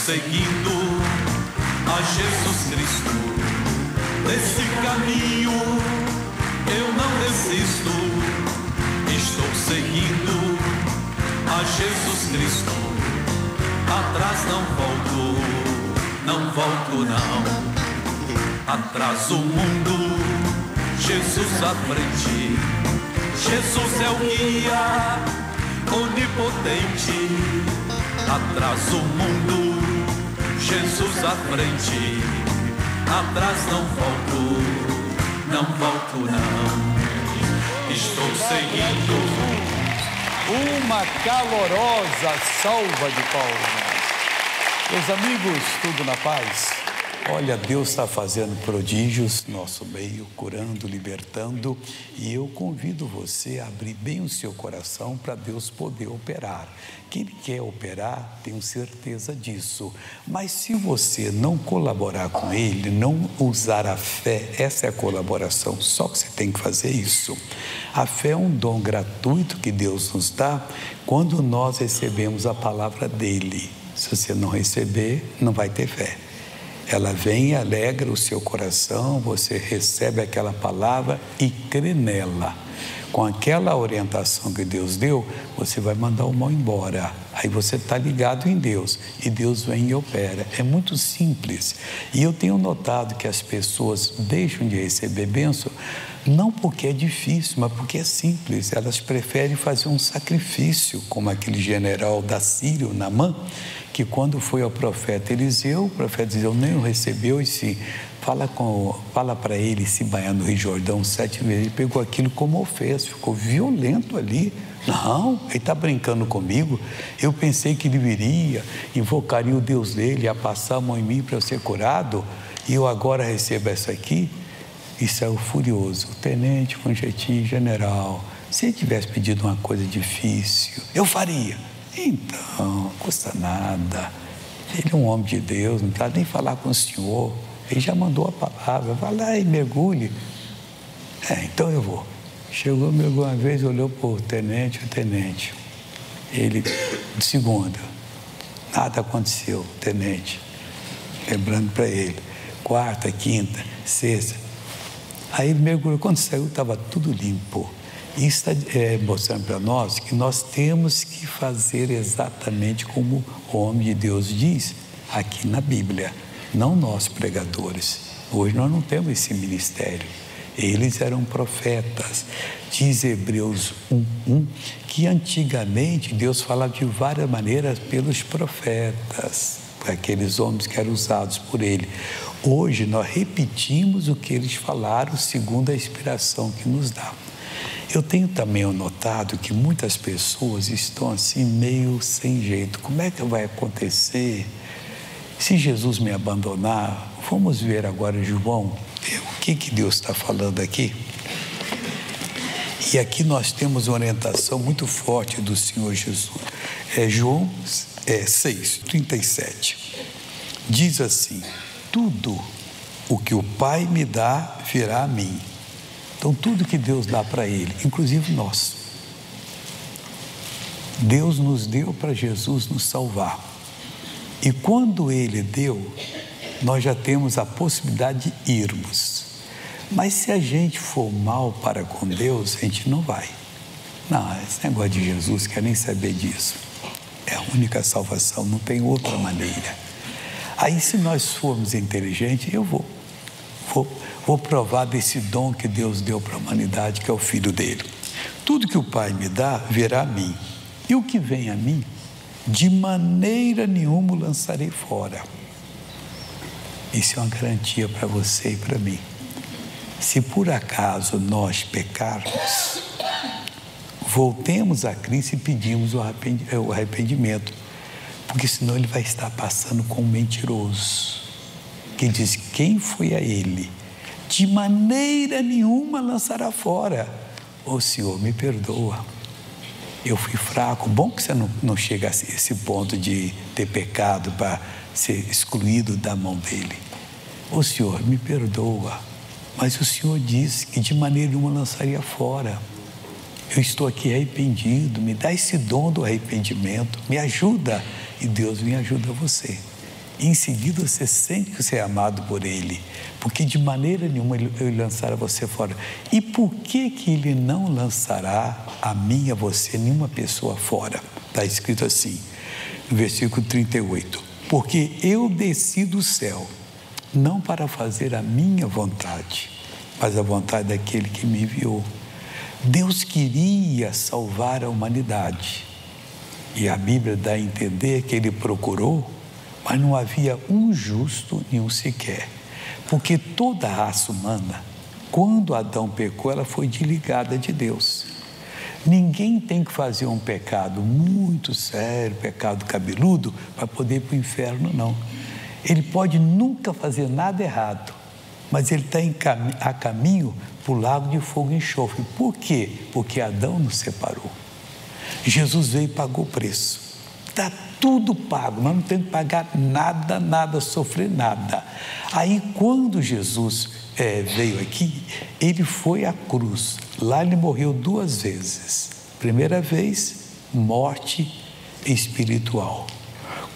seguindo a Jesus Cristo. Desse caminho eu não desisto. Estou seguindo a Jesus Cristo. Atrás não volto, não volto não. Atrás o mundo, Jesus à frente. Jesus é o guia onipotente. Atrás o mundo, Jesus à frente. Atrás não volto, não volto não. Estou seguindo. Uma calorosa salva de palmas. Meus amigos, tudo na paz? Olha, Deus está fazendo prodígios no nosso meio, curando, libertando, e eu convido você a abrir bem o seu coração para Deus poder operar. Que Ele quer operar, tenho certeza disso, mas se você não colaborar com Ele, não usar a fé, essa é a colaboração, só que você tem que fazer isso. A fé é um dom gratuito que Deus nos dá quando nós recebemos a palavra dEle. Se você não receber, não vai ter fé. Ela vem e alegra o seu coração, você recebe aquela palavra e crê nela. Com aquela orientação que Deus deu, você vai mandar o mal embora. Aí você está ligado em Deus e Deus vem e opera. É muito simples. E eu tenho notado que as pessoas deixam de receber bênção, não porque é difícil, mas porque é simples. Elas preferem fazer um sacrifício, como aquele general da Síria, Naamã, que quando foi ao profeta Eliseu, o profeta Eliseu nem o recebeu e se fala para ele se banhar no Rio Jordão 7 vezes. Ele pegou aquilo como ofensa, ficou violento ali. Não, ele está brincando comigo. Eu pensei que ele viria, invocaria o Deus dele, ia passar a mão em mim para eu ser curado, e eu agora recebo essa aqui. E saiu furioso. O tenente com jeitinho, general, se ele tivesse pedido uma coisa difícil, eu faria. Então, não custa nada. Ele é um homem de Deus, não precisa nem falar com o senhor. Ele já mandou a palavra, vai lá e mergulhe. Então eu vou. Chegou, mergulhou uma vez, olhou para o tenente, ele, de segunda, nada aconteceu, tenente, lembrando para ele, quarta, quinta, sexta. Aí ele mergulhou, quando saiu estava tudo limpo. Isso está mostrando para nós que nós temos que fazer exatamente como o homem de Deus diz aqui na Bíblia, não nós pregadores. Hoje nós não temos esse ministério. Eles eram profetas. Diz Hebreus 1:1 que antigamente Deus falava de várias maneiras pelos profetas, aqueles homens que eram usados por Ele. Hoje nós repetimos o que eles falaram segundo a inspiração que nos dá. Eu tenho também notado que muitas pessoas estão assim meio sem jeito. Como é que vai acontecer se Jesus me abandonar? Vamos ver agora João, o que Deus está falando aqui. E aqui nós temos uma orientação muito forte do Senhor Jesus. João 6:37. Diz assim: tudo o que o Pai me dá virá a mim. Então, tudo que Deus dá para Ele, inclusive nós. Deus nos deu para Jesus nos salvar. E quando Ele deu, nós já temos a possibilidade de irmos. Mas se a gente for mal para com Deus, a gente não vai. Não, esse negócio de Jesus, quer nem saber disso. É a única salvação, não tem outra maneira. Aí, se nós formos inteligentes, eu vou provar desse dom que Deus deu para a humanidade, que é o Filho dele. Tudo que o Pai me dá, virá a mim. E o que vem a mim, de maneira nenhuma o lançarei fora. Isso é uma garantia para você e para mim. Se por acaso nós pecarmos, voltemos a Cristo e pedimos o arrependimento, porque senão ele vai estar passando com um mentiroso, que diz: quem foi a ele? De maneira nenhuma lançará fora. Ô Senhor, me perdoa, eu fui fraco. Bom que você não chega a esse ponto de ter pecado para ser excluído da mão dele. Ô Senhor, me perdoa, mas o Senhor disse que de maneira nenhuma lançaria fora. Eu estou aqui arrependido, me dá esse dom do arrependimento, me ajuda. E Deus me ajuda você. Em seguida você sente que você é amado por Ele, porque de maneira nenhuma Ele lançará você fora. E por que Ele não lançará a mim e a você, nenhuma pessoa fora? Está escrito assim, no versículo 38. Porque eu desci do céu, não para fazer a minha vontade, mas a vontade daquele que me enviou. Deus queria salvar a humanidade. E a Bíblia dá a entender que Ele procurou, mas não havia um justo, nenhum sequer. Porque toda a raça humana, quando Adão pecou, ela foi desligada de Deus. Ninguém tem que fazer um pecado muito sério, pecado cabeludo, para poder ir para o inferno, não. Ele pode nunca fazer nada errado, mas ele está a caminho para o lago de fogo e enxofre. Por quê? Porque Adão nos separou. Jesus veio e pagou o preço. Está tudo pago, nós não temos que pagar nada, sofrer nada. Aí quando Jesus veio aqui, Ele foi à cruz. Lá Ele morreu 2 vezes. Primeira vez, morte espiritual.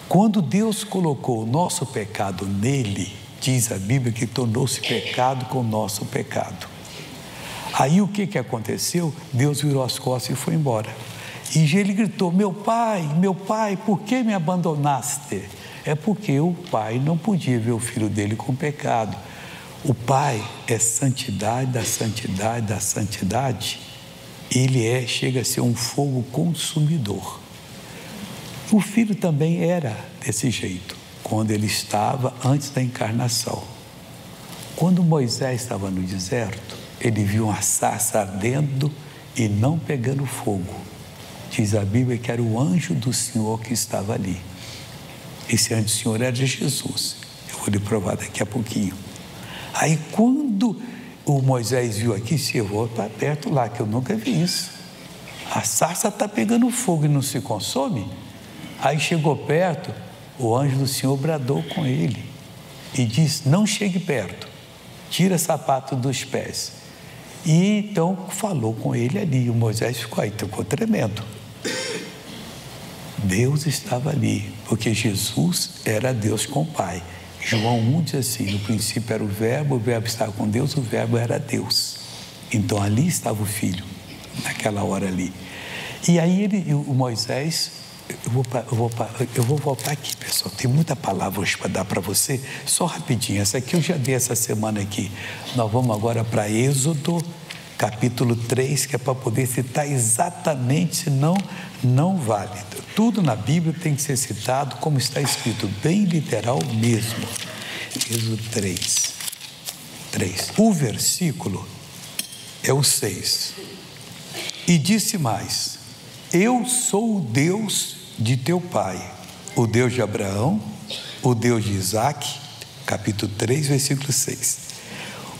Quando Deus colocou o nosso pecado nele, diz a Bíblia que tornou-se pecado com o nosso pecado. Aí o que aconteceu? Deus virou as costas e foi embora. E ele gritou: meu pai, por que me abandonaste? É porque o pai não podia ver o filho dele com pecado. O pai é santidade da santidade da santidade. Ele chega a ser um fogo consumidor. O filho também era desse jeito, quando ele estava antes da encarnação. Quando Moisés estava no deserto, ele viu uma sarça ardendo e não pegando fogo. Diz a Bíblia que era o anjo do Senhor que estava ali. Esse anjo do Senhor era Jesus. Eu vou lhe provar daqui a pouquinho. Aí quando o Moisés viu aqui, se eu vou para perto lá, que eu nunca vi isso. A sarça está pegando fogo e não se consome? Aí chegou perto, o anjo do Senhor bradou com ele e disse: não chegue perto, tira sapato dos pés. E então falou com ele ali. O Moisés ficou tremendo. Deus estava ali, porque Jesus era Deus com o Pai. João 1 diz assim: no princípio era o verbo estava com Deus, o verbo era Deus. Então ali estava o Filho, naquela hora ali. E aí o Moisés, eu vou voltar aqui, pessoal, tem muita palavra hoje para dar para você, só rapidinho, essa aqui eu já dei essa semana aqui. Nós vamos agora para Êxodo, capítulo 3, que é para poder citar exatamente, senão não vale. Tudo na Bíblia tem que ser citado como está escrito, bem literal mesmo. Êxodo 3. O versículo é o 6. E disse mais: eu sou o Deus de teu pai, o Deus de Abraão, o Deus de Isaque, capítulo 3, versículo 6.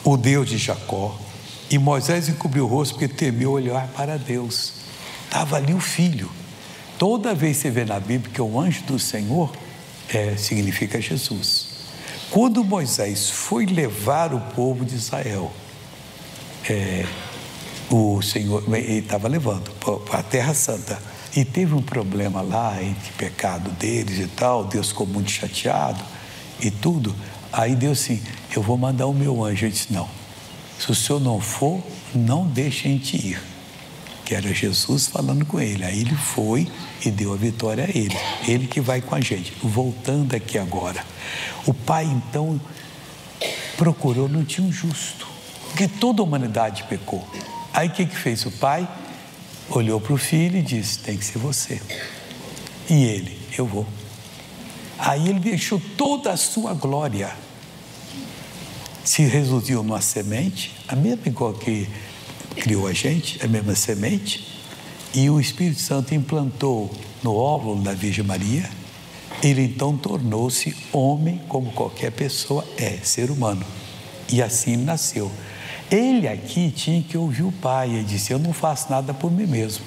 O Deus de Jacó. E Moisés encobriu o rosto porque temeu olhar para Deus. Estava ali o filho. Toda vez que você vê na Bíblia que o anjo do Senhor significa Jesus. Quando Moisés foi levar o povo de Israel, o Senhor, ele estava levando para a Terra Santa, e teve um problema lá entre pecado deles e tal. Deus ficou muito chateado e tudo. Aí Deus assim: eu vou mandar o meu anjo. Ele disse: não, se o senhor não for, não deixe a gente ir. Que era Jesus falando com ele. Aí ele foi e deu a vitória a ele. Ele que vai com a gente. Voltando aqui agora, o pai então procurou, não tinha um justo, porque toda a humanidade pecou. Aí o que fez o pai? Olhou para o filho e disse: tem que ser você. E ele: eu vou. Aí ele deixou toda a sua glória, se resumiu numa semente, a mesma igual que criou a gente, a mesma semente, e o Espírito Santo implantou no óvulo da Virgem Maria. Ele então tornou-se homem, como qualquer pessoa ser humano, e assim nasceu. Ele aqui tinha que ouvir o pai. Ele disse: eu não faço nada por mim mesmo,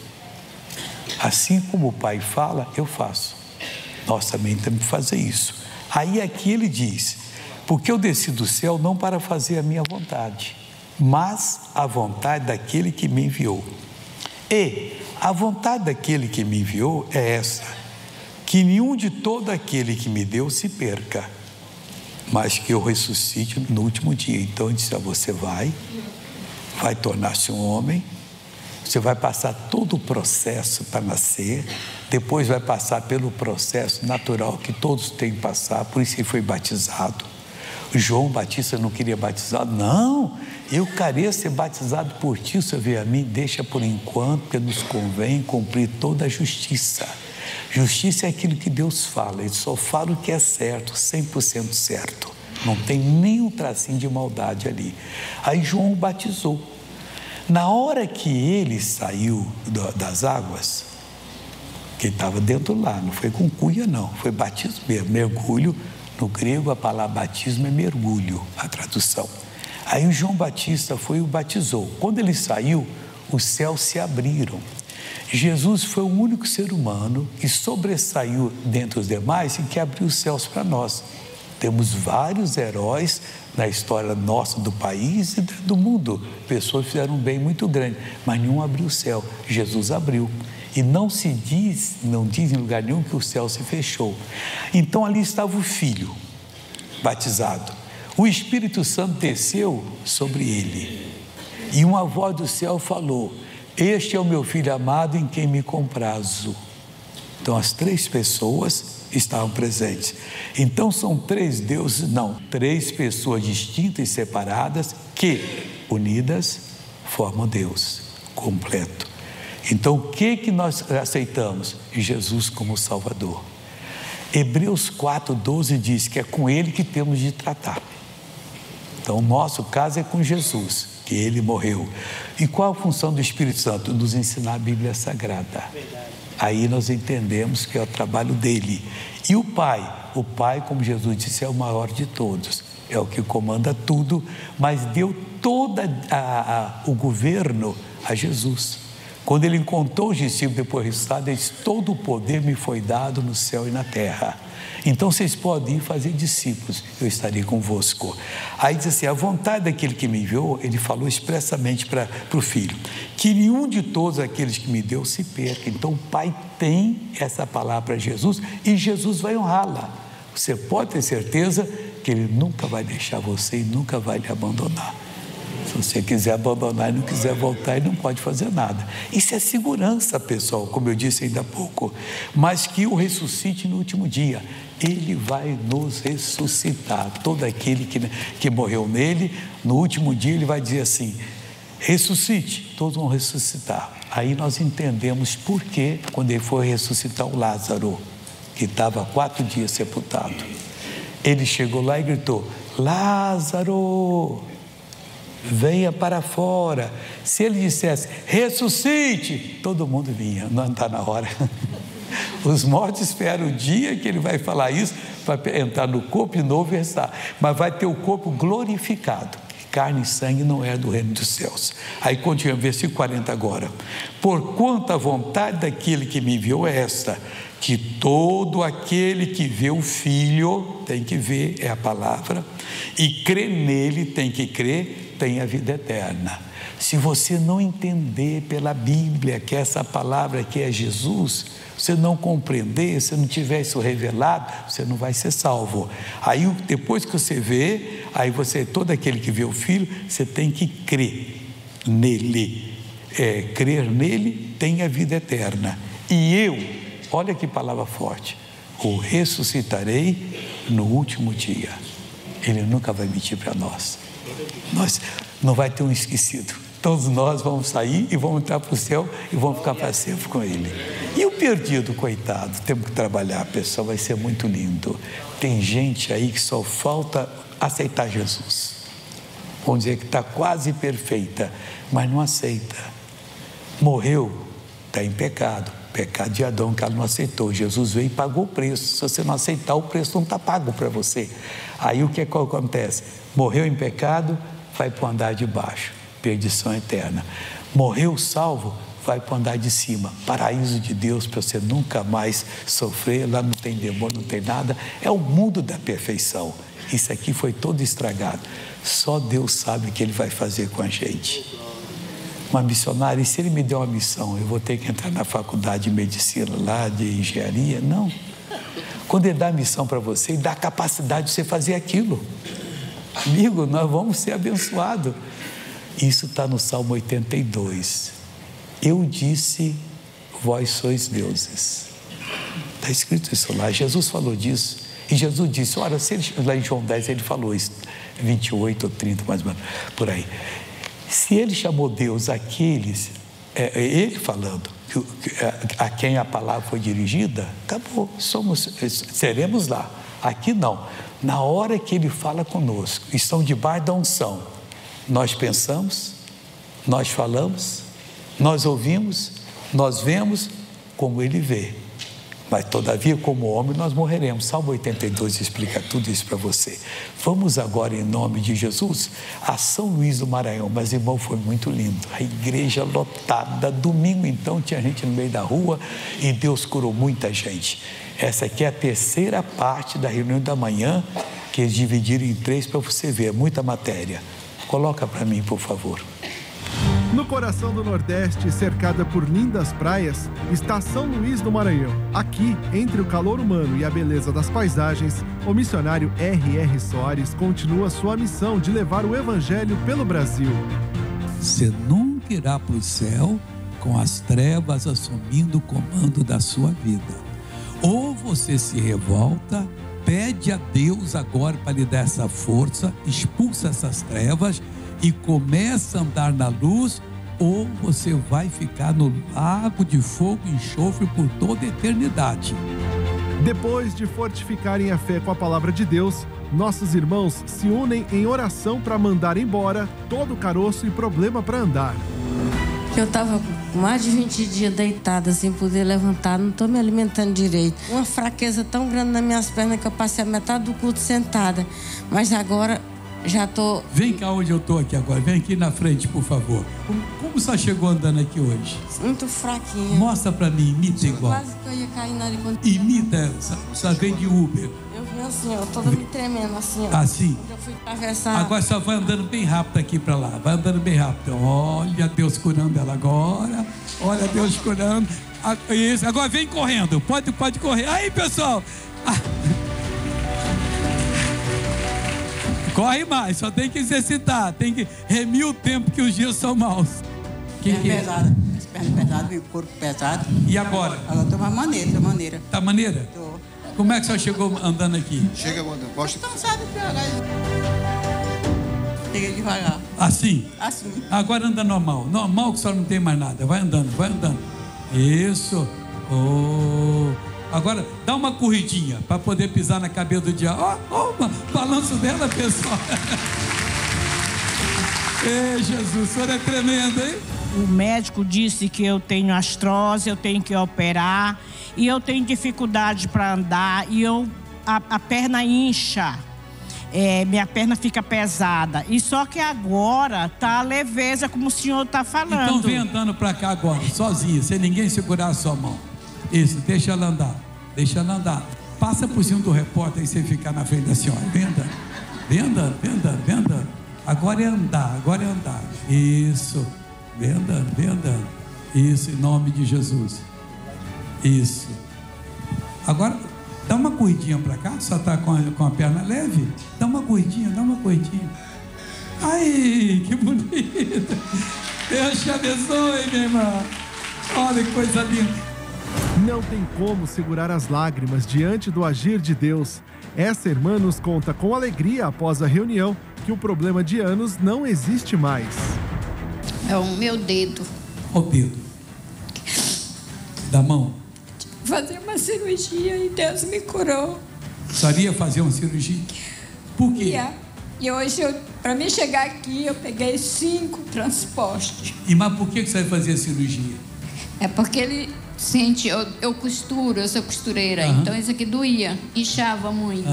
assim como o pai fala, eu faço. Nós também temos que fazer isso. Aí aqui ele diz: porque eu desci do céu não para fazer a minha vontade, mas a vontade daquele que me enviou. E a vontade daquele que me enviou é essa: que nenhum de todo aquele que me deu se perca, mas que eu ressuscite no último dia. Então ele disse: você vai tornar-se um homem, você vai passar todo o processo para nascer, depois vai passar pelo processo natural que todos têm que passar, por isso ele foi batizado. João Batista não queria batizar, não, eu queria ser batizado por ti, o Senhor veio a mim, deixa por enquanto, porque nos convém cumprir toda a justiça. Justiça é aquilo que Deus fala, Ele só fala o que é certo, 100% certo, não tem nenhum tracinho de maldade ali. Aí João o batizou. Na hora que ele saiu das águas, que ele estava dentro lá, não foi com cuia não, foi batismo mesmo, mergulho. No grego a palavra batismo é mergulho, a tradução. Aí o João Batista foi e o batizou. Quando ele saiu, os céus se abriram. Jesus foi o único ser humano que sobressaiu dentre os demais e que abriu os céus para nós. Temos vários heróis na história nossa, do país e do mundo. Pessoas que fizeram um bem muito grande, mas nenhum abriu o céu. Jesus abriu. E não diz em lugar nenhum que o céu se fechou. Então ali estava o Filho batizado. O Espírito Santo desceu sobre ele. E uma voz do céu falou: este é o meu Filho amado em quem me comprazo. Então as três pessoas estavam presentes. Então são três deuses, não, três pessoas distintas e separadas que, unidas, formam Deus completo. Então o que nós aceitamos? Jesus como Salvador. Hebreus 4:12 diz que é com Ele que temos de tratar. Então o nosso caso é com Jesus, que Ele morreu. E qual a função do Espírito Santo? Nos ensinar a Bíblia Sagrada. Aí nós entendemos que é o trabalho dele. E o Pai, como Jesus disse, é o maior de todos, é o que comanda tudo, mas deu todo o governo a Jesus. Quando ele encontrou os discípulos depois ressuscitado, ele disse: todo o poder me foi dado no céu e na terra. Então vocês podem ir fazer discípulos, eu estarei convosco. Aí diz assim: a vontade daquele que me enviou, ele falou expressamente para o Filho, que nenhum de todos aqueles que me deu se perca. Então o Pai tem essa palavra para Jesus e Jesus vai honrá-la. Você pode ter certeza que Ele nunca vai deixar você e nunca vai lhe abandonar. Se você quiser abandonar e não quiser voltar, Ele não pode fazer nada. Isso é segurança, pessoal, como eu disse ainda há pouco. Mas que o ressuscite no último dia. Ele vai nos ressuscitar. Todo aquele que morreu nele, no último dia Ele vai dizer assim: ressuscite, todos vão ressuscitar. Aí nós entendemos por que, quando Ele foi ressuscitar o Lázaro, que estava há 4 dias sepultado, Ele chegou lá e gritou: Lázaro, venha para fora. Se Ele dissesse ressuscite, todo mundo vinha. Não está na hora. Os mortos esperam o dia que Ele vai falar isso, para entrar no corpo de novo e restar. Mas vai ter o corpo glorificado. Carne e sangue não é do reino dos céus. Aí continua, versículo 40 agora: porquanto a vontade daquele que me enviou é esta, que todo aquele que vê o Filho, tem que ver, é a palavra, e crê nele, tem que crer, tem a vida eterna. Se você não entender pela Bíblia que essa palavra aqui é Jesus, você não compreender, se não tiver isso revelado, você não vai ser salvo. Aí depois que você vê, aí você, todo aquele que vê o Filho, você tem que crer nele. Crer nele tem a vida eterna. E eu, olha que palavra forte, o ressuscitarei no último dia. Ele nunca vai mentir para nós. Não vai ter um esquecido. Todos nós vamos sair e vamos entrar para o céu e vamos ficar para sempre com Ele. E o perdido, coitado, temos que trabalhar, pessoal, vai ser muito lindo. Tem gente aí que só falta aceitar Jesus. Vamos dizer que está quase perfeita, mas não aceita. Morreu, está em pecado. Pecado de Adão, que ela não aceitou. Jesus veio e pagou o preço. Se você não aceitar, o preço não está pago para você. Aí o que acontece? Morreu em pecado, vai para o andar de baixo, perdição eterna. Morreu salvo, vai para o andar de cima, paraíso de Deus, para você nunca mais sofrer. Lá não tem demônio, não tem nada. É o mundo da perfeição. Isso aqui foi todo estragado. Só Deus sabe o que Ele vai fazer com a gente. Uma missionária, e se Ele me der uma missão, eu vou ter que entrar na faculdade de medicina lá, de engenharia? Não, Quando Ele dá a missão para você, Ele dá a capacidade de você fazer aquilo. Amigo, nós vamos ser abençoados. Isso está no Salmo 82. Eu disse, vós sois deuses. Está escrito isso lá. Jesus falou disso. E Jesus disse, olha, se ele, lá em João 10 ele falou isso, 28 ou 30 mais ou menos, por aí. Se Ele chamou Deus aqueles, Ele falando, a quem a palavra foi dirigida, acabou, seremos lá. Aqui não. Na hora que Ele fala conosco, estão debaixo da unção, nós pensamos, nós falamos, nós ouvimos, nós vemos como Ele vê. Mas todavia, como homem, nós morreremos. Salmo 82 explica tudo isso para você. Vamos agora, em nome de Jesus, a São Luís do Maranhão. Mas, irmão, foi muito lindo. A igreja lotada. Domingo, então, tinha gente no meio da rua e Deus curou muita gente. Essa aqui é a terceira parte da reunião da manhã, que eles dividiram em 3 para você ver. Muita matéria. Coloca para mim, por favor. No coração do Nordeste, cercada por lindas praias, está São Luís do Maranhão. Aqui, entre o calor humano e a beleza das paisagens, o missionário R.R. Soares continua sua missão de levar o Evangelho pelo Brasil. Você nunca irá para o céu com as trevas assumindo o comando da sua vida. Ou você se revolta, pede a Deus agora para lhe dar essa força, expulsa essas trevas e começa a andar na luz, ou você vai ficar no lago de fogo e enxofre por toda a eternidade. Depois de fortificarem a fé com a palavra de Deus, nossos irmãos se unem em oração para mandar embora todo o caroço e problema para andar. Eu estava com mais de 20 dias deitada, sem poder levantar, não estou me alimentando direito. Uma fraqueza tão grande nas minhas pernas que eu passei a metade do culto sentada. Mas agora já estou... Vem cá onde eu estou aqui agora, vem aqui na frente, por favor. Como você chegou andando aqui hoje? Muito fraquinha. Mostra pra mim, imita igual. Quase que eu ia cair na área. Imita, só vem de Uber. Eu vim assim, ó, toda me tremendo assim, ó. Assim? Eu fui atravessar. Agora só vai andando bem rápido aqui pra lá, vai andando bem rápido. Olha Deus curando ela agora, olha Deus curando. Isso, agora vem correndo, pode correr. Aí, pessoal. Corre mais, só tem que exercitar, tem que remir o tempo que os dias são maus. Perna pesada, as pernas pesadas, o corpo pesado. E agora? Agora tô mais maneira, Tá maneira? Tô. Como é que você chegou andando aqui? Chega andando, gosta de... Cansado de pegar. Chega devagar. Assim? Assim. Agora anda normal. Normal que só não tem mais nada. Vai andando, vai andando. Isso. Oh. Agora dá uma corridinha para poder pisar na cabeça do diabo. Ó, balanço dela, pessoal. Ei, Jesus, o senhor é tremendo, hein? O médico disse que eu tenho artrose, eu tenho que operar e eu tenho dificuldade para andar e a perna incha. Minha perna fica pesada. E só que agora tá leveza, como o senhor tá falando. Então vem andando para cá agora, sozinha, sem ninguém segurar a sua mão. Isso, deixa ela andar. Deixa ela andar. Passa por cima do repórter e você ficar na frente da senhora. Vem andando. Vem andando, vem andando, vem andando. Agora é andar, agora é andar. Isso. Vem andando, vem andando. Isso, em nome de Jesus. Isso. Agora, dá uma corridinha para cá. Só está com a perna leve. Dá uma corridinha, dá uma corridinha. Ai, que bonito. Deus te abençoe, minha irmã. Olha que coisa linda. Não tem como segurar as lágrimas diante do agir de Deus. Essa irmã nos conta com alegria após a reunião que o problema de anos não existe mais. É o meu dedo. Ó o dedo. Da mão. Fazer uma cirurgia e Deus me curou. Precisaria fazer uma cirurgia? Por quê? E hoje, para mim chegar aqui, eu peguei 5 transportes. E mas por que você vai fazer a cirurgia? É porque ele sente, eu costuro, eu sou costureira, então isso aqui doía, inchava muito.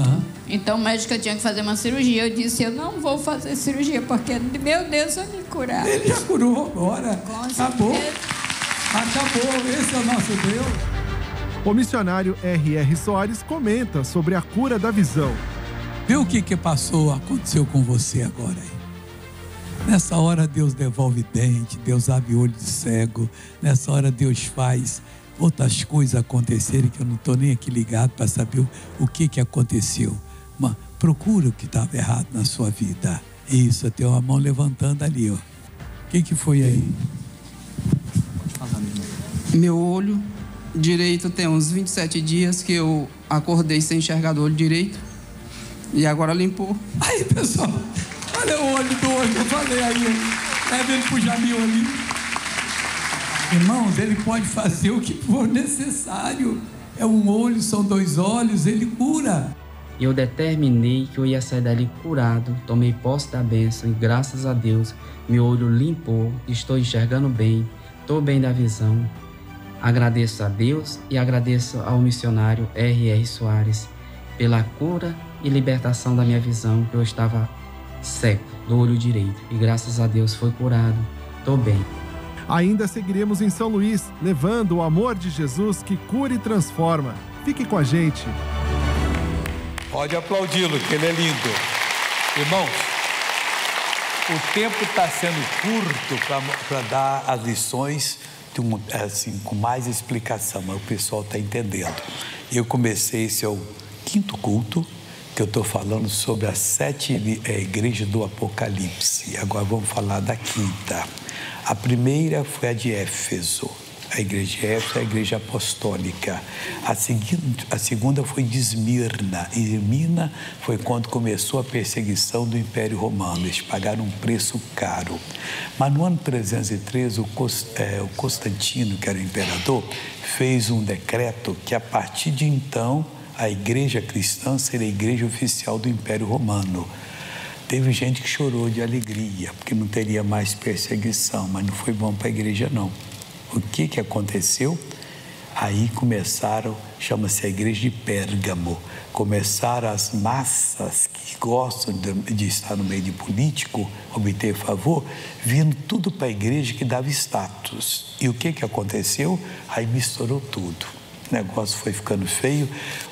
Então o médico tinha que fazer uma cirurgia. Eu disse, eu não vou fazer cirurgia, porque meu Deus vai me curar. Ele já curou agora. Acabou. Acabou, esse é o nosso Deus. O missionário R.R. Soares comenta sobre a cura da visão. Vê o que aconteceu com você agora aí. Nessa hora Deus devolve dente, Deus abre olho de cego. Nessa hora Deus faz outras coisas acontecerem que eu não estou nem aqui ligado para saber o que aconteceu. Mas procura o que estava errado na sua vida. Isso, tem uma mão levantando ali, ó. O que foi aí? Meu olho direito tem uns 27 dias que eu acordei sem enxergar do olho direito. E agora limpou. Aí, pessoal, olha o olho do olho que eu falei aí. Leva ele pro Jamil ali. Irmãos, ele pode fazer o que for necessário. É um olho, são 2 olhos, ele cura. Eu determinei que eu ia sair dali curado, tomei posse da bênção e graças a Deus, meu olho limpou, estou enxergando bem, estou bem da visão. Agradeço a Deus e agradeço ao missionário R.R. Soares pela cura e libertação da minha visão, que eu estava cego do olho direito e graças a Deus foi curado, estou bem. Ainda seguiremos em São Luís, levando o amor de Jesus que cura e transforma. Fique com a gente. Pode aplaudi-lo, que ele é lindo. Irmãos, o tempo está sendo curto para dar as lições assim, com mais explicação, mas o pessoal está entendendo. Eu comecei, esse é o 5º culto, que eu estou falando sobre as 7 igrejas do Apocalipse. Agora vamos falar da 5ª. A primeira foi a de Éfeso. A igreja de Éfeso é a igreja apostólica. A segunda foi de Esmirna. E Esmirna foi quando começou a perseguição do Império Romano. Eles pagaram um preço caro. Mas no ano 313, o Constantino, que era o imperador, fez um decreto que a partir de então a igreja cristã seria a igreja oficial do Império Romano. Teve gente que chorou de alegria, porque não teria mais perseguição, mas não foi bom para a igreja não. O que aconteceu? Aí começaram, chama-se a igreja de Pérgamo, começaram as massas que gostam de estar no meio de político, obter favor, vindo tudo para a igreja que dava status. E o que aconteceu? Aí misturou tudo. O negócio foi ficando feio.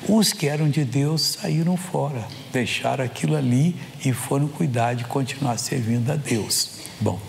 Os que eram de Deus saíram fora, deixaram aquilo ali e foram cuidar de continuar servindo a Deus. Bom,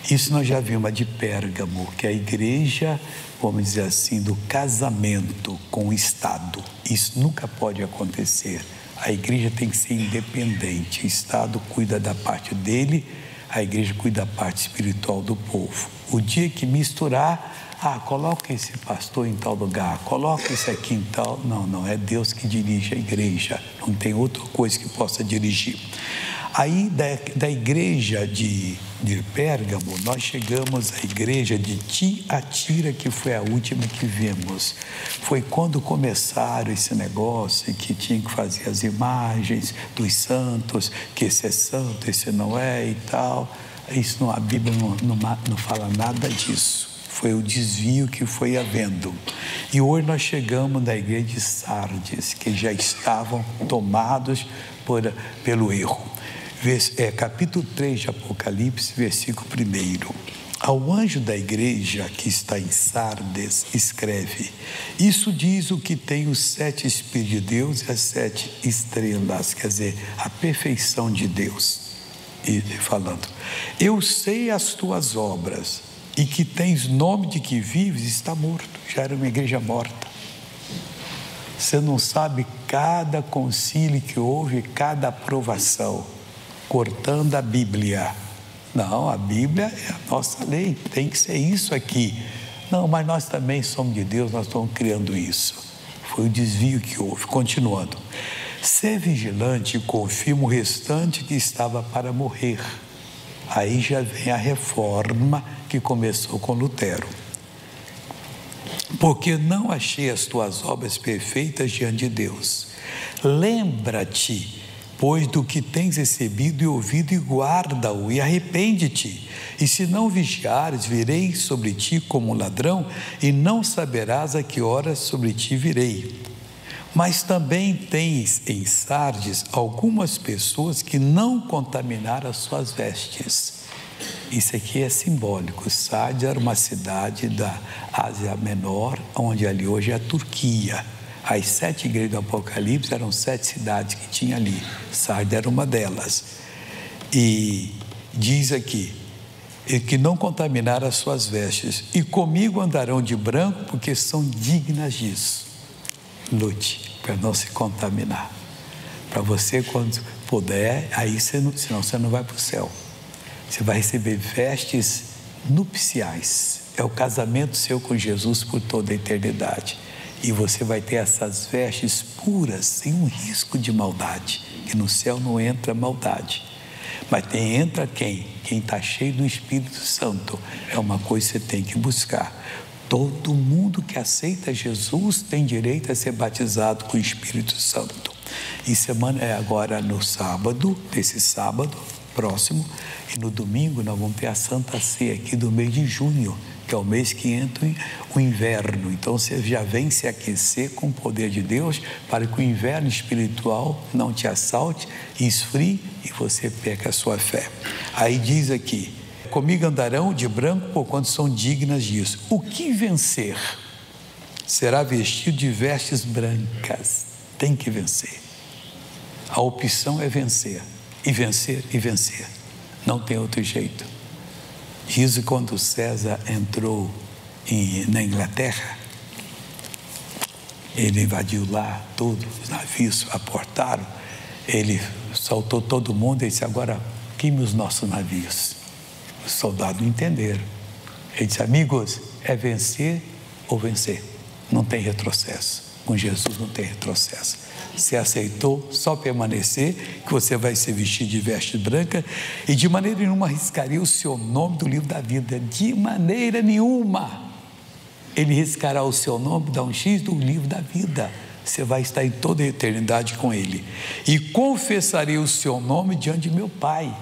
isso nós já vimos a de Pérgamo, que é a igreja, vamos dizer assim, do casamento com o Estado. Isso nunca pode acontecer. A igreja tem que ser independente. O Estado cuida da parte dele, a igreja cuida da parte espiritual do povo. O dia que misturar, coloca esse pastor em tal lugar, coloca esse aqui em tal... Não, é Deus que dirige a igreja. Não tem outra coisa que possa dirigir. Aí, da igreja de Pérgamo, nós chegamos à igreja de Tiatira, que foi a última que vimos. Foi quando começaram esse negócio que tinha que fazer as imagens dos santos, que esse é santo, esse não é e tal. Isso a Bíblia não fala nada disso. Foi o desvio que foi havendo. E hoje nós chegamos na igreja de Sardes, que já estavam tomados pelo erro. Capítulo 3 de Apocalipse, versículo 1. Ao anjo da igreja que está em Sardes, escreve: isso diz o que tem os 7 Espíritos de Deus e as 7 estrelas, quer dizer, a perfeição de Deus. E falando: eu sei as tuas obras, e que tens nome de que vives, está morto. Já era uma igreja morta. Você não sabe cada concílio que houve, cada aprovação, cortando a Bíblia. Não, a Bíblia é a nossa lei, tem que ser isso aqui. Não, mas nós também somos de Deus, nós estamos criando isso. Foi o desvio que houve. Continuando: ser vigilante e confirma o restante que estava para morrer. Aí já vem a reforma que começou com Lutero. Porque não achei as tuas obras perfeitas diante de Deus. Lembra-te, pois, do que tens recebido e ouvido, e guarda-o, e arrepende-te. E se não vigiares, virei sobre ti como um ladrão, e não saberás a que horas sobre ti virei. Mas também tens em Sardes algumas pessoas que não contaminaram as suas vestes. Isso aqui é simbólico. Sardes era uma cidade da Ásia Menor, onde ali hoje é a Turquia. As 7 igrejas do Apocalipse eram 7 cidades que tinha ali. Sardes era uma delas. E diz aqui: e que não contaminaram as suas vestes. E comigo andarão de branco, porque são dignas disso. Lute para não se contaminar. Para você, quando puder, aí senão você não vai para o céu. Você vai receber vestes nupciais. É o casamento seu com Jesus por toda a eternidade. E você vai ter essas vestes puras, sem um risco de maldade. Que no céu não entra maldade. Mas entra quem? Quem está cheio do Espírito Santo. É uma coisa que você tem que buscar. Todo mundo que aceita Jesus tem direito a ser batizado com o Espírito Santo. E semana é agora no sábado, desse sábado próximo, e no domingo nós vamos ter a Santa Ceia aqui do mês de junho, que é o mês que entra o inverno. Então você já vem se aquecer com o poder de Deus para que o inverno espiritual não te assalte, esfrie e você perca a sua fé. Aí diz aqui: comigo andarão de branco, porquanto são dignas disso. O que vencer será vestido de vestes brancas. Tem que vencer. A opção é vencer, e vencer, e vencer. Não tem outro jeito. Diz que quando César entrou na Inglaterra, ele invadiu lá todos os navios, aportaram, ele soltou todo mundo e disse: agora queime os nossos navios. Os soldados não entenderam. Ele disse: amigos, é vencer ou vencer. Não tem retrocesso. Com Jesus não tem retrocesso. Você aceitou, só permanecer, que você vai ser vestido de veste branca, e de maneira nenhuma arriscaria o seu nome do livro da vida. De maneira nenhuma. Ele riscará o seu nome, dá um X do livro da vida. Você vai estar em toda a eternidade com ele. E confessarei o seu nome diante de meu Pai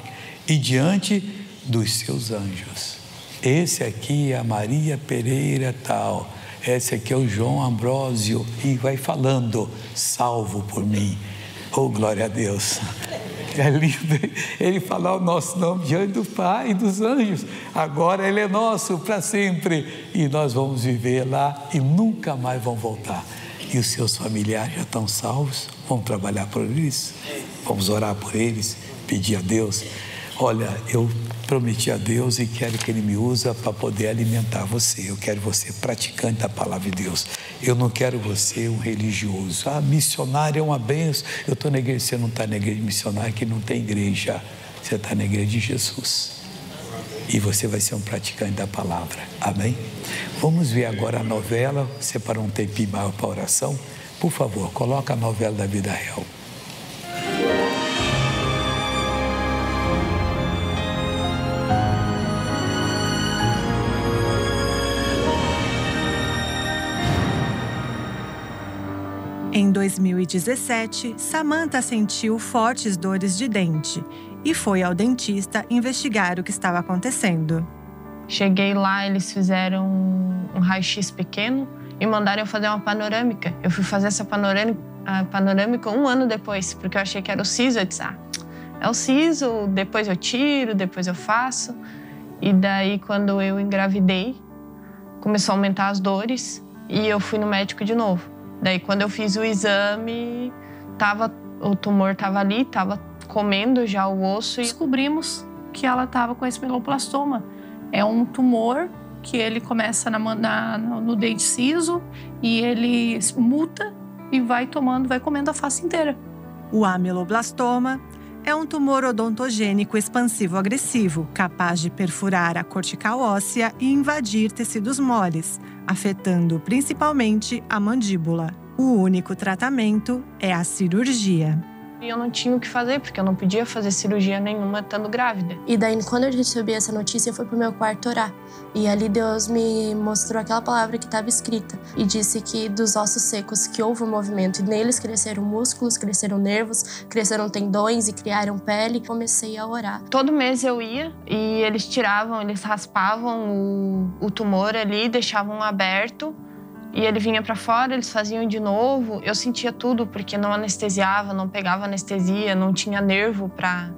e diante dos seus anjos. Esse aqui é a Maria Pereira tal, esse aqui é o João Ambrósio, e vai falando: salvo por mim. Oh, glória a Deus. É lindo ele falar o nosso nome diante do Pai e dos anjos. Agora ele é nosso para sempre, e nós vamos viver lá e nunca mais vamos voltar. E os seus familiares já estão salvos? Vamos trabalhar por eles? Vamos orar por eles, pedir a Deus. Olha, eu prometi a Deus e quero que Ele me use para poder alimentar você. Eu quero você praticante da palavra de Deus. Eu não quero você um religioso. Ah, missionário é uma benção. Eu estou na igreja. Você não está na igreja missionária, que não tem igreja. Você está na igreja de Jesus. E você vai ser um praticante da palavra. Amém? Vamos ver agora a novela. Separar um tempinho maior para a oração. Por favor, coloca a novela da vida real. Em 2017, Samantha sentiu fortes dores de dente e foi ao dentista investigar o que estava acontecendo. Cheguei lá, eles fizeram um raio-x pequeno e mandaram eu fazer uma panorâmica. Eu fui fazer essa panorâmica 1 ano depois, porque eu achei que era o siso. Eu disse: é o siso, depois eu tiro, depois eu faço. E daí, quando eu engravidei, começou a aumentar as dores e eu fui no médico de novo. Daí, quando eu fiz o exame, o tumor estava ali, estava comendo já o osso. E descobrimos que ela estava com esse meloblastoma. É um tumor que ele começa no dente ciso e ele muta e vai comendo a face inteira. O ameloblastoma é um tumor odontogênico expansivo-agressivo, capaz de perfurar a cortical óssea e invadir tecidos moles, afetando principalmente a mandíbula. O único tratamento é a cirurgia. E eu não tinha o que fazer, porque eu não podia fazer cirurgia nenhuma estando grávida. E daí, quando eu recebi essa notícia, eu fui pro meu quarto orar. E ali Deus me mostrou aquela palavra que estava escrita. E disse que dos ossos secos que houve um movimento. E neles cresceram músculos, cresceram nervos, cresceram tendões e criaram pele. Comecei a orar. Todo mês eu ia e eles raspavam o tumor ali, deixavam aberto. E ele vinha para fora, eles faziam de novo. Eu sentia tudo, porque não anestesiava, não pegava anestesia, não tinha nervo para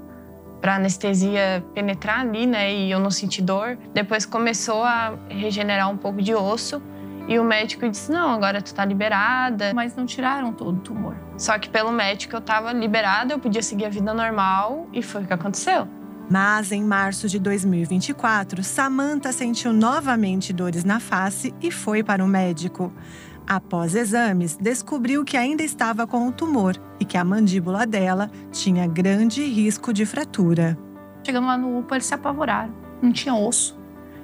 anestesia penetrar ali, né? E eu não senti dor. Depois começou a regenerar um pouco de osso. E o médico disse: não, agora tu tá liberada. Mas não tiraram todo o tumor. Só que pelo médico eu tava liberada, eu podia seguir a vida normal. E foi o que aconteceu. Mas em março de 2024, Samantha sentiu novamente dores na face e foi para o médico. Após exames, descobriu que ainda estava com o tumor e que a mandíbula dela tinha grande risco de fratura. Chegando lá no UPA, eles se apavoraram. Não tinha osso.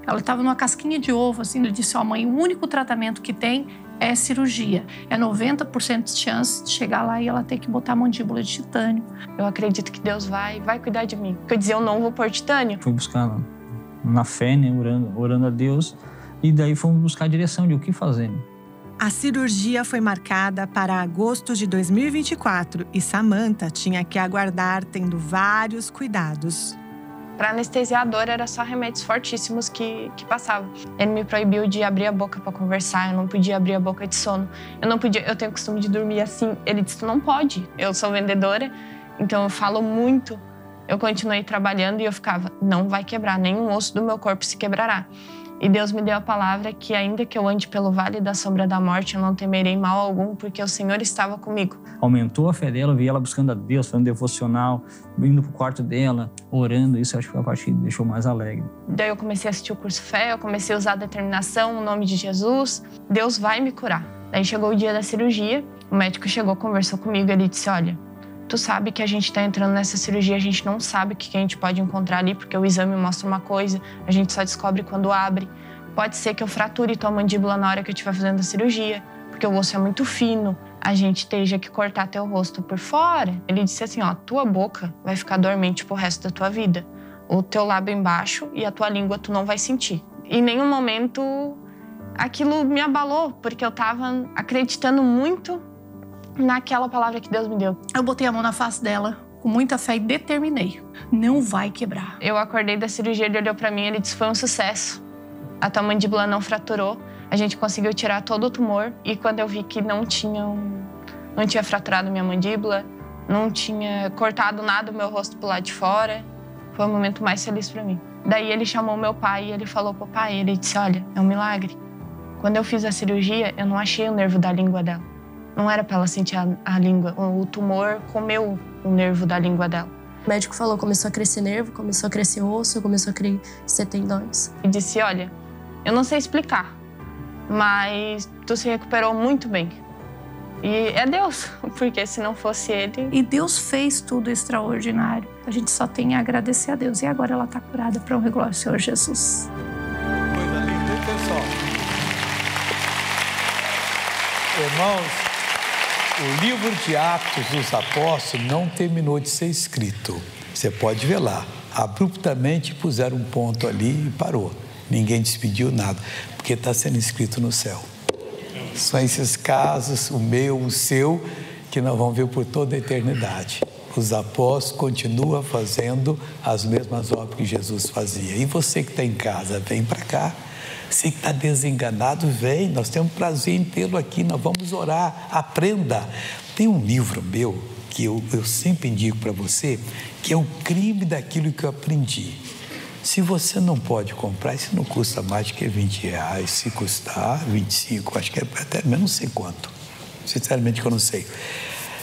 Ela estava numa casquinha de ovo, assim. Ele disse, mãe, o único tratamento que tem é cirurgia. É 90% de chance de chegar lá e ela ter que botar a mandíbula de titânio. Eu acredito que Deus vai cuidar de mim. Porque eu dizia, eu não vou pôr titânio. Fui buscar na fé, né, orando a Deus. E daí fomos buscar a direção de o que fazer. A cirurgia foi marcada para agosto de 2024 e Samantha tinha que aguardar tendo vários cuidados. Para anestesiar a dor, era só remédios fortíssimos que passavam. Ele me proibiu de abrir a boca para conversar, eu não podia abrir a boca de sono. Eu tenho o costume de dormir assim. Ele disse, tu não pode. Eu sou vendedora, então eu falo muito. Eu continuei trabalhando e eu ficava, não vai quebrar, nenhum osso do meu corpo se quebrará. E Deus me deu a palavra que ainda que eu ande pelo vale da sombra da morte, eu não temerei mal algum, porque o Senhor estava comigo. Aumentou a fé dela, eu vi ela buscando a Deus, fazendo devocional, indo pro quarto dela, orando. Isso acho que foi a parte que me deixou mais alegre. Daí eu comecei a assistir o curso Fé, eu comecei a usar a determinação, o nome de Jesus. Deus vai me curar. Daí chegou o dia da cirurgia, o médico chegou, conversou comigo, ele disse, olha, tu sabe que a gente tá entrando nessa cirurgia, a gente não sabe o que a gente pode encontrar ali, porque o exame mostra uma coisa, a gente só descobre quando abre. Pode ser que eu frature tua mandíbula na hora que eu estiver fazendo a cirurgia, porque o osso é muito fino, a gente esteja que cortar teu rosto por fora. Ele disse assim, ó, tua boca vai ficar dormente pro resto da tua vida. O teu lábio embaixo e a tua língua tu não vai sentir. Em nenhum momento aquilo me abalou, porque eu tava acreditando muito naquela palavra que Deus me deu. Eu botei a mão na face dela, com muita fé, e determinei. Não vai quebrar. Eu acordei da cirurgia, ele olhou pra mim e ele disse, foi um sucesso. A tua mandíbula não fraturou, a gente conseguiu tirar todo o tumor. E quando eu vi que não tinha fraturado minha mandíbula, não tinha cortado nada do meu rosto pro lado de fora, foi o momento mais feliz pra mim. Daí ele chamou meu pai e ele falou pro pai, ele disse, olha, é um milagre. Quando eu fiz a cirurgia, eu não achei o nervo da língua dela. Não era pra ela sentir a língua. O tumor comeu o nervo da língua dela. O médico falou, começou a crescer nervo, começou a crescer osso, começou a crescer tendões. E disse, olha, eu não sei explicar, mas tu se recuperou muito bem. E é Deus, porque se não fosse Ele... E Deus fez tudo extraordinário. A gente só tem a agradecer a Deus. E agora ela está curada para honra e glória do Senhor Jesus. Coisa linda, pessoal. Irmãos, o livro de Atos dos Apóstolos não terminou de ser escrito. Você pode ver lá. Abruptamente puseram um ponto ali e parou. Ninguém despediu nada, porque está sendo escrito no céu. São esses casos, o meu, o seu, que nós vamos ver por toda a eternidade. Os apóstolos continuam fazendo as mesmas obras que Jesus fazia. E você que está em casa, vem para cá. Você que está desenganado, vem. Nós temos prazer em tê-lo aqui. Nós vamos orar. Aprenda. Tem um livro meu que eu sempre indico para você, que é o crime daquilo que eu aprendi. Se você não pode comprar, isso não custa mais do que R$20. Se custar 25, acho que é até menos, não sei quanto. Sinceramente que eu não sei.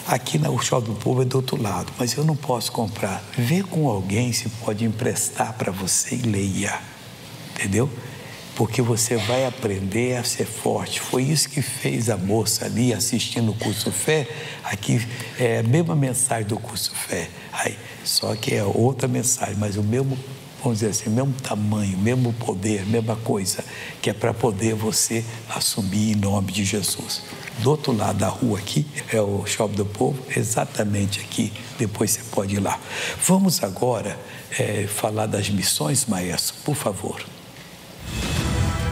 Aqui na Shopping do Povo é do outro lado, mas eu não posso comprar. Vê com alguém se pode emprestar para você e leia. Entendeu? Porque você vai aprender a ser forte. Foi isso que fez a moça ali assistindo o curso Fé. Aqui é a mesma mensagem do curso Fé. Aí, só que é outra mensagem, mas o mesmo, vamos dizer assim, mesmo tamanho, mesmo poder, mesma coisa, que é para poder você assumir em nome de Jesus. Do outro lado da rua aqui, é o Shopping do Povo, exatamente aqui, depois você pode ir lá. Vamos agora falar das missões, maestro, por favor.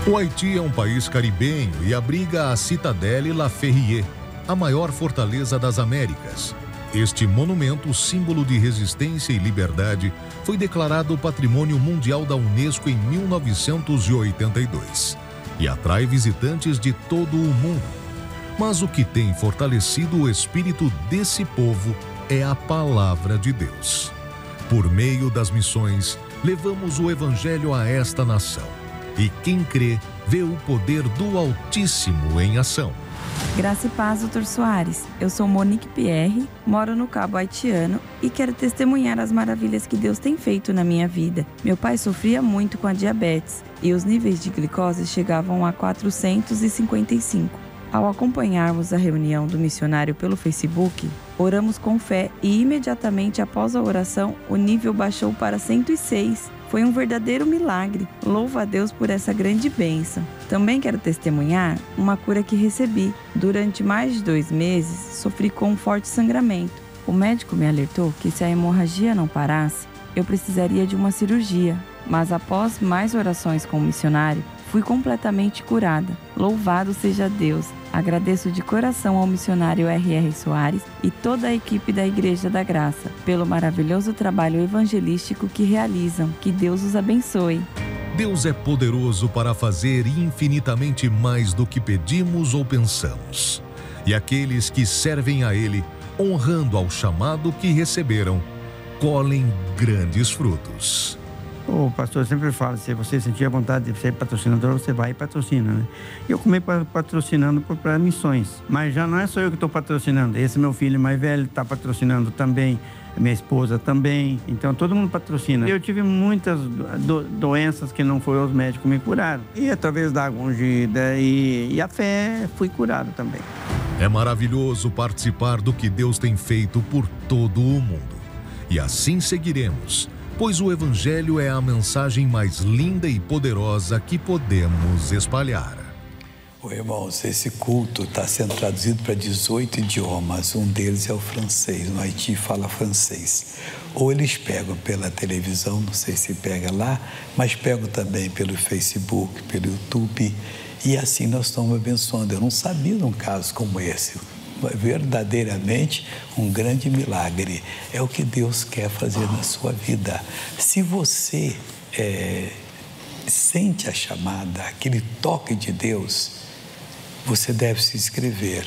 O Haiti é um país caribenho e abriga a Citadelle La Ferrier, a maior fortaleza das Américas. Este monumento, símbolo de resistência e liberdade, foi declarado Patrimônio Mundial da Unesco em 1982 e atrai visitantes de todo o mundo. Mas o que tem fortalecido o espírito desse povo é a palavra de Deus. Por meio das missões, levamos o Evangelho a esta nação. E quem crê, vê o poder do Altíssimo em ação. Graça e paz, Dr. Soares. Eu sou Monique Pierre, moro no Cabo Haitiano e quero testemunhar as maravilhas que Deus tem feito na minha vida. Meu pai sofria muito com a diabetes e os níveis de glicose chegavam a 455. Ao acompanharmos a reunião do missionário pelo Facebook, oramos com fé e imediatamente após a oração, o nível baixou para 106. Foi um verdadeiro milagre. Louvo a Deus por essa grande bênção. Também quero testemunhar uma cura que recebi. Durante mais de 2 meses, sofri com um forte sangramento. O médico me alertou que se a hemorragia não parasse, eu precisaria de uma cirurgia. Mas após mais orações com o missionário, fui completamente curada. Louvado seja Deus. Agradeço de coração ao missionário R.R. Soares e toda a equipe da Igreja da Graça pelo maravilhoso trabalho evangelístico que realizam. Que Deus os abençoe. Deus é poderoso para fazer infinitamente mais do que pedimos ou pensamos. E aqueles que servem a Ele, honrando ao chamado que receberam, colhem grandes frutos. O pastor sempre fala, se você sentir a vontade de ser patrocinador, você vai e patrocina, né? Eu comecei patrocinando para missões, mas já não é só eu que estou patrocinando. Esse meu filho mais velho está patrocinando também, minha esposa também, então todo mundo patrocina. Eu tive muitas doenças que não foi os médicos me curaram. E através da água ungida e a fé, fui curado também. É maravilhoso participar do que Deus tem feito por todo o mundo. E assim seguiremos, pois o Evangelho é a mensagem mais linda e poderosa que podemos espalhar. Irmãos, esse culto está sendo traduzido para 18 idiomas. Um deles é o francês. No Haiti fala francês. Ou eles pegam pela televisão, não sei se pega lá, mas pegam também pelo Facebook, pelo YouTube. E assim nós estamos abençoando. Eu não sabia de um caso como esse. Verdadeiramente um grande milagre. É o que Deus quer fazer na sua vida. Se você sente a chamada, aquele toque de Deus, você deve se inscrever.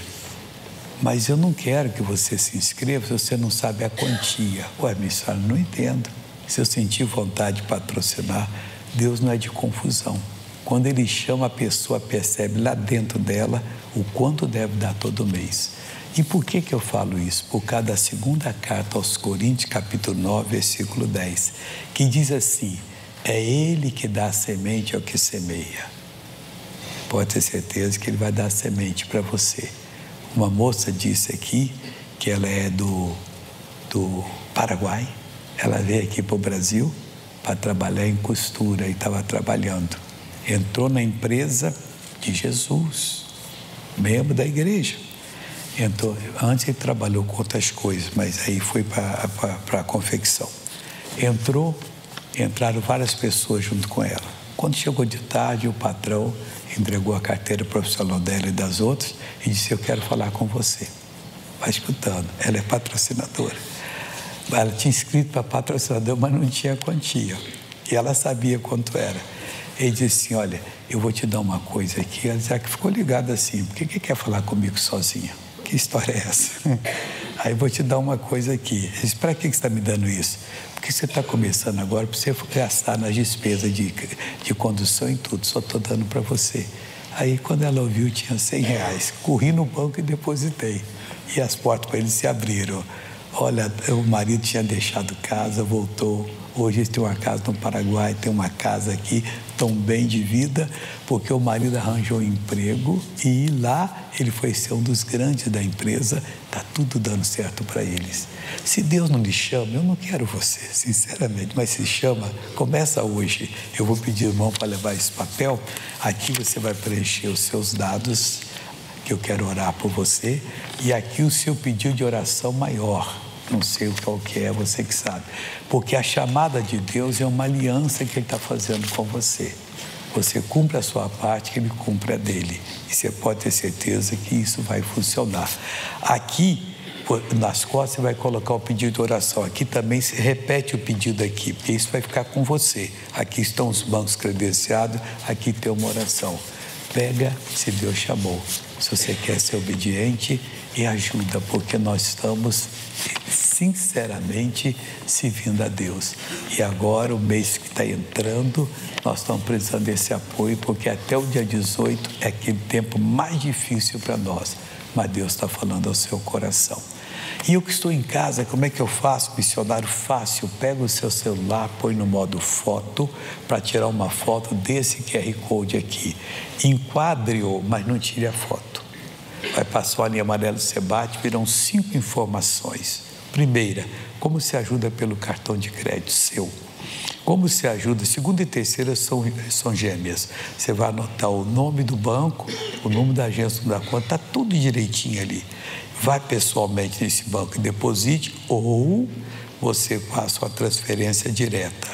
Mas eu não quero que você se inscreva se você não sabe a quantia. Ué, minha senhora, não entendo. Se eu sentir vontade de patrocinar, Deus não é de confusão. Quando Ele chama, a pessoa percebe lá dentro dela o quanto deve dar todo mês. E por que eu falo isso? Por causa da segunda carta aos Coríntios, capítulo 9, versículo 10, que diz assim: é Ele que dá a semente ao que semeia. Pode ter certeza que Ele vai dar a semente para você. Uma moça disse aqui que ela é do Paraguai. Ela veio aqui para o Brasil para trabalhar em costura e estava trabalhando. Entrou na empresa de Jesus, membro da igreja. Entrou, antes ele trabalhou com outras coisas, mas aí foi para a confecção. Entraram várias pessoas junto com ela. Quando chegou de tarde, o patrão entregou a carteira profissional dela e das outras e disse: eu quero falar com você. Vai escutando, ela é patrocinadora. Ela tinha inscrito para patrocinador, mas não tinha quantia. E ela sabia quanto era. Ele disse assim: olha, eu vou te dar uma coisa aqui. Ela já que ficou ligada assim: por que quer falar comigo sozinha? Que história é essa? Aí eu vou te dar uma coisa aqui. Ele disse: para que você está me dando isso? Porque você está começando agora, para você gastar nas despesas de condução e tudo, só estou dando para você. Aí quando ela ouviu, tinha R$100. Corri no banco e depositei. E as portas para ele se abriram. Olha, o marido tinha deixado casa, voltou. Hoje ele tem uma casa no Paraguai, tem uma casa aqui, tão bem de vida, porque o marido arranjou um emprego e lá ele foi ser um dos grandes da empresa. Está tudo dando certo para eles. Se Deus não lhe chama, eu não quero você, sinceramente, mas se chama, começa hoje. Eu vou pedir, irmão, para levar esse papel. Aqui você vai preencher os seus dados, que eu quero orar por você, e aqui o seu pedido de oração maior. Não sei qual que é, você que sabe. Porque a chamada de Deus é uma aliança que Ele está fazendo com você. Você cumpre a sua parte, que Ele cumpre a dele. E você pode ter certeza que isso vai funcionar. Aqui, nas costas, você vai colocar o pedido de oração. Aqui também se repete o pedido aqui, porque isso vai ficar com você. Aqui estão os bancos credenciados, aqui tem uma oração. Pega se Deus chamou. Se você quer ser obediente e ajuda, porque nós estamos sinceramente servindo a Deus. E agora, o mês que está entrando, nós estamos precisando desse apoio, porque até o dia 18 é aquele tempo mais difícil para nós, mas Deus está falando ao seu coração. E eu que estou em casa, como é que eu faço? Missionário fácil, pega o seu celular, põe no modo foto, para tirar uma foto desse QR Code aqui. Enquadre-o, mas não tire a foto. Vai passar a linha amarela, você bate, virão 5 informações. Primeira, como se ajuda pelo cartão de crédito seu. Como se ajuda, segunda e terceira são gêmeas. Você vai anotar o nome do banco, o número da agência, o número da conta, está tudo direitinho ali. Vai pessoalmente nesse banco e deposite, ou você faça uma transferência direta.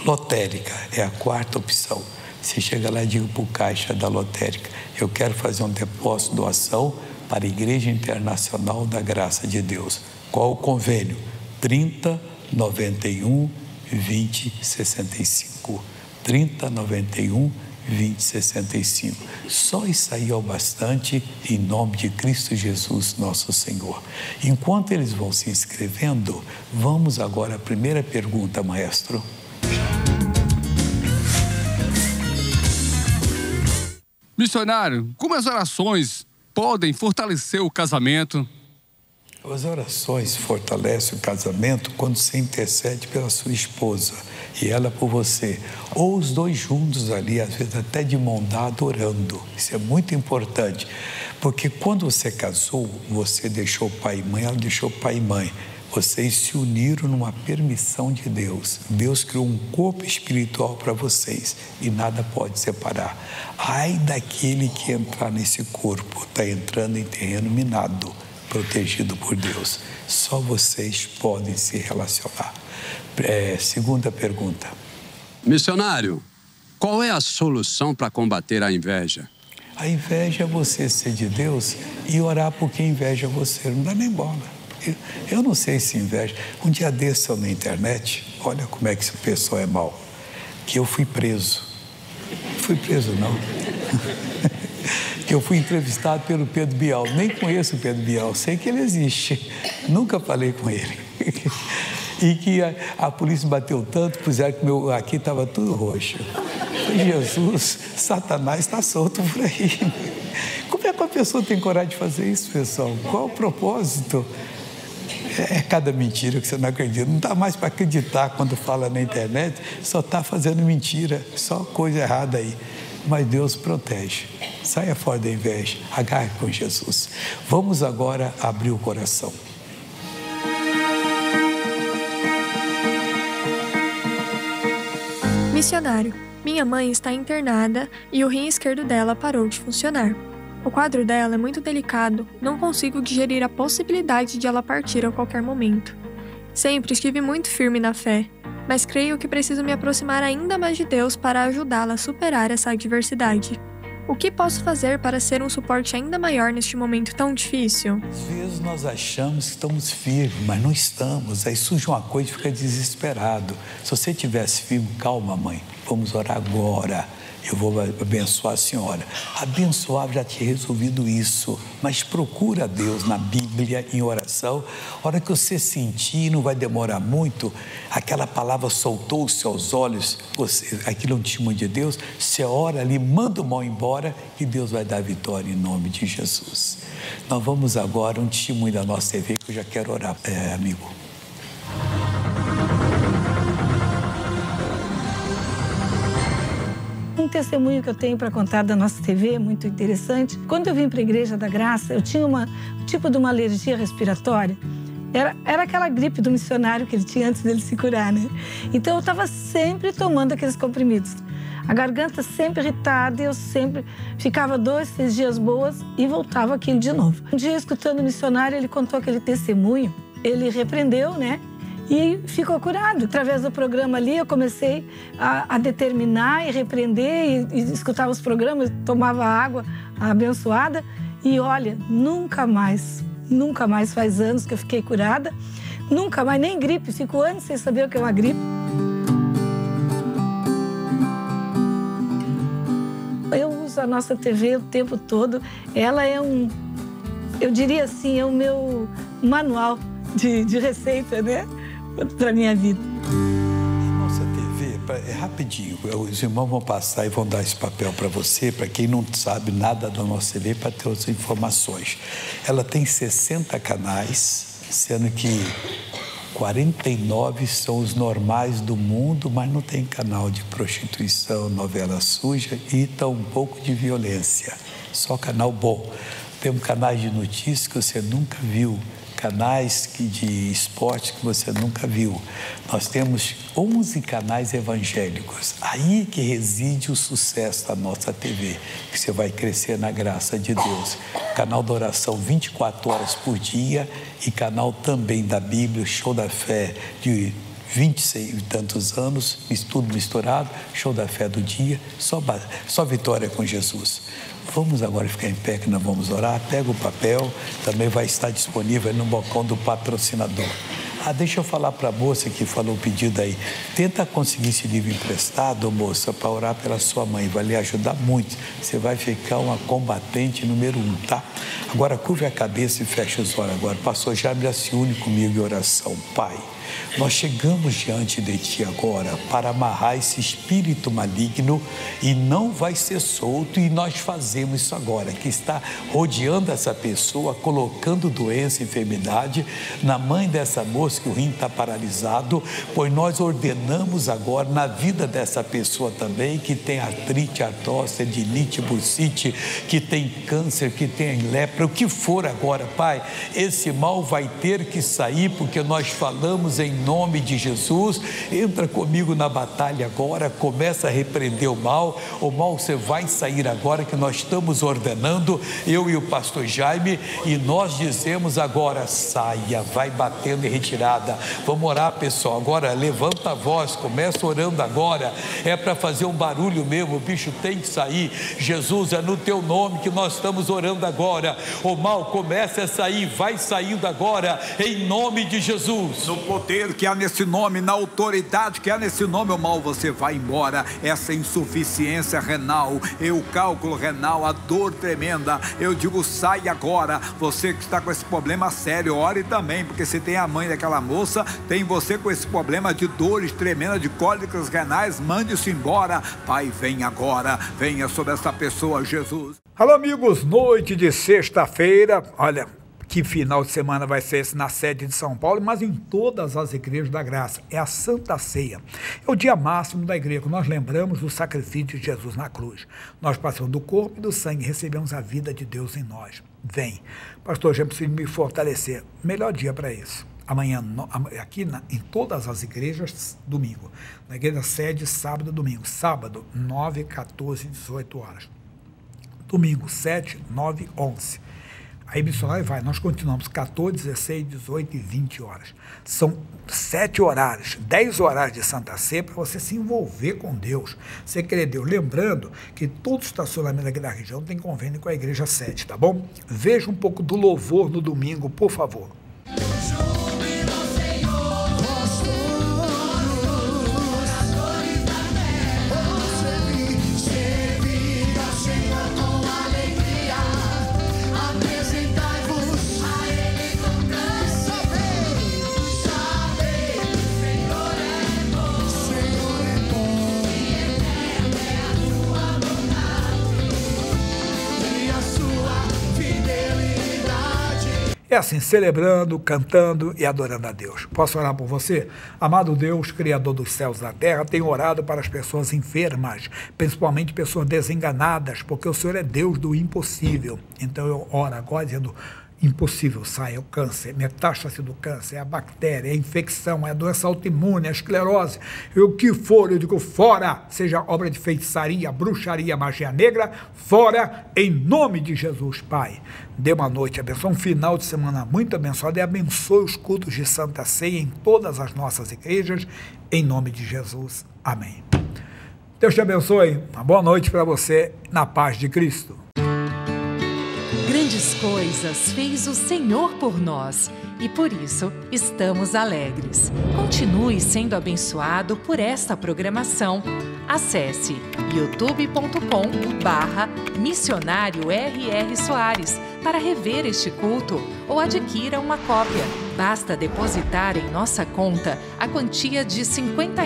Lotérica é a quarta opção. Você chega lá e diga para o caixa da lotérica: eu quero fazer um depósito, doação para a Igreja Internacional da Graça de Deus. Qual o convênio? 30 91 20 65. 30 91 20 65. Só isso aí é o bastante, em nome de Cristo Jesus, nosso Senhor. Enquanto eles vão se inscrevendo, vamos agora à primeira pergunta, maestro. Missionário, como as orações podem fortalecer o casamento? As orações fortalecem o casamento quando você intercede pela sua esposa e ela por você, ou os dois juntos ali, às vezes até de mão dada, orando. Isso é muito importante, porque quando você casou, você deixou pai e mãe, ela deixou pai e mãe. Vocês se uniram numa permissão de Deus. Deus criou um corpo espiritual para vocês e nada pode separar. Ai daquele que entrar nesse corpo, está entrando em terreno minado, protegido por Deus. Só vocês podem se relacionar. Segunda pergunta. Missionário, qual é a solução para combater a inveja? A inveja é você ser de Deus e orar por quem inveja você. Não dá nem bola. Eu não sei se inveja. Um dia desse eu na internet, olha como é que esse pessoal é mau, que eu fui preso. Não fui preso, não. Que eu fui entrevistado pelo Pedro Bial. Nem conheço o Pedro Bial, sei que ele existe. Nunca falei com ele. E que a polícia bateu tanto, puseram que meu aqui estava tudo roxo. Jesus, Satanás está solto por aí. Como é que a pessoa tem coragem de fazer isso, pessoal? Qual o propósito? É cada mentira que você não acredita. Não dá mais para acreditar quando fala na internet, só está fazendo mentira, só coisa errada aí. Mas Deus protege. Saia fora da inveja, agarre com Jesus. Vamos agora abrir o coração. Missionário, minha mãe está internada e o rim esquerdo dela parou de funcionar. O quadro dela é muito delicado, não consigo digerir a possibilidade de ela partir a qualquer momento. Sempre estive muito firme na fé, mas creio que preciso me aproximar ainda mais de Deus para ajudá-la a superar essa adversidade. O que posso fazer para ser um suporte ainda maior neste momento tão difícil? Às vezes nós achamos que estamos firmes, mas não estamos. Aí surge uma coisa e fica desesperado. Se você estivesse firme, calma, mãe, vamos orar agora. Eu vou abençoar a senhora. Abençoar já tinha resolvido isso, mas procura a Deus na Bíblia, em oração. A hora que você sentir, não vai demorar muito, aquela palavra soltou os seus olhos, aquilo é um testemunho de Deus, você ora ali, manda o mal embora e Deus vai dar vitória em nome de Jesus. Nós vamos agora, um testemunho da nossa TV que eu já quero orar, amigo. Um testemunho que eu tenho para contar da nossa TV, muito interessante. Quando eu vim para a Igreja da Graça, eu tinha um tipo de uma alergia respiratória. Era aquela gripe do missionário que ele tinha antes dele se curar, né? Então eu estava sempre tomando aqueles comprimidos. A garganta sempre irritada, eu sempre ficava 2, 3 dias boas e voltava aquilo de novo. Um dia, escutando o missionário, ele contou aquele testemunho, ele repreendeu, né? E ficou curado. Através do programa ali, eu comecei a determinar e repreender, e escutava os programas, tomava água abençoada. E olha, nunca mais, faz anos que eu fiquei curada. Nunca mais, nem gripe, fico anos sem saber o que é uma gripe. Eu uso a nossa TV o tempo todo. Ela é eu diria assim, é o meu manual de receita, né? Para a minha vida. Nossa TV, é rapidinho, os irmãos vão passar e vão dar esse papel para você, para quem não sabe nada da nossa TV, para ter as informações. Ela tem 60 canais, sendo que 49 são os normais do mundo, mas não tem canal de prostituição, novela suja e tão um pouco de violência. Só canal bom. Temos canais de notícias que você nunca viu, canais de esporte que você nunca viu. Nós temos 11 canais evangélicos. Aí que reside o sucesso da nossa TV, que você vai crescer na graça de Deus. Canal da oração 24 horas por dia e canal também da Bíblia, Show da Fé de 26 e tantos anos, tudo misturado, Show da Fé do dia, só vitória com Jesus. Vamos agora ficar em pé que nós vamos orar. Pega o papel, também vai estar disponível no balcão do patrocinador. Deixa eu falar para a moça que falou o pedido aí. Tenta conseguir esse livro emprestado, moça, para orar pela sua mãe. Vai lhe ajudar muito. Você vai ficar uma combatente número 1, tá? Agora, curve a cabeça e fecha os olhos agora. Pastor Jaime, se une comigo em oração. Pai, nós chegamos diante de Ti agora para amarrar esse espírito maligno e não vai ser solto, e nós fazemos isso agora, que está rodeando essa pessoa, colocando doença, enfermidade na mãe dessa moça que o rim está paralisado, pois nós ordenamos agora na vida dessa pessoa também, que tem artrite, artrose, tendinite, bursite, que tem câncer, que tem lepra, o que for agora, Pai, esse mal vai ter que sair, porque nós falamos em nome de Jesus. Entra comigo na batalha agora, começa a repreender o mal você vai sair agora, que nós estamos ordenando, eu e o pastor Jaime, e nós dizemos agora, saia, vai batendo em retirada. Vamos orar, pessoal, agora levanta a voz, começa orando agora, é para fazer um barulho mesmo, o bicho tem que sair. Jesus, é no teu nome que nós estamos orando agora, o mal começa a sair, vai saindo agora, em nome de Jesus. No poder que há nesse nome, na autoridade que há nesse nome, o mal, você vai embora. Essa insuficiência renal, o cálculo renal, a dor tremenda, eu digo, sai agora. Você que está com esse problema sério, ore também, porque se tem a mãe daquela moça, tem você com esse problema de dores tremendas, de cólicas renais, mande-se embora. Pai, vem agora, venha sobre essa pessoa, Jesus. Alô, amigos, noite de sexta-feira, olha, que final de semana vai ser esse na sede de São Paulo, mas em todas as igrejas da graça. É a Santa Ceia. É o dia máximo da igreja, que nós lembramos do sacrifício de Jesus na cruz. Nós passamos do corpo e do sangue, recebemos a vida de Deus em nós. Vem. Pastor, já preciso me fortalecer. Melhor dia para isso. Amanhã, aqui em todas as igrejas, domingo. Na igreja sede, sábado e domingo. Sábado, 9, 14, 18 horas. Domingo, 7, 9, 11. Aí missionário vai, nós continuamos 14, 16, 18 e 20 horas. São 7 horários, 10 horários de Santa Ceia para você se envolver com Deus. Você querer Deus. Lembrando que todo estacionamento aqui da região tem convênio com a igreja sede, tá bom? Veja um pouco do louvor no domingo, por favor. É assim, celebrando, cantando e adorando a Deus. Posso orar por você? Amado Deus, Criador dos céus e da terra, tenho orado para as pessoas enfermas, principalmente pessoas desenganadas, porque o Senhor é Deus do impossível. Então eu oro agora dizendo, impossível, sai, é o câncer, metástase do câncer, é a bactéria, é a infecção, é a doença autoimune, é a esclerose, o que for, eu digo fora, seja obra de feitiçaria, bruxaria, magia negra, fora, em nome de Jesus, Pai. Dê uma noite abençoada, um final de semana muito abençoado e abençoe os cultos de Santa Ceia em todas as nossas igrejas, em nome de Jesus. Amém. Deus te abençoe, uma boa noite para você, na paz de Cristo. Grandes coisas fez o Senhor por nós e por isso estamos alegres. Continue sendo abençoado por esta programação. Acesse youtube.com/missionário R.R. Soares. para rever este culto ou adquira uma cópia. Basta depositar em nossa conta a quantia de R$ 50.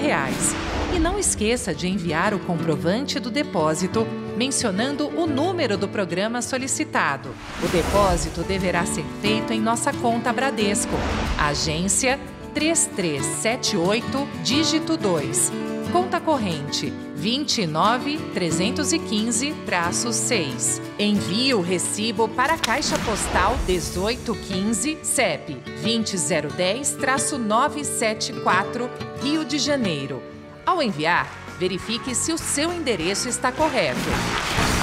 E não esqueça de enviar o comprovante do depósito mencionando o número do programa solicitado. O depósito deverá ser feito em nossa conta Bradesco, agência 3378, dígito 2. Conta corrente 29315-6. Envie o recibo para a Caixa Postal 1815, CEP 20010-974, Rio de Janeiro. Ao enviar, verifique se o seu endereço está correto.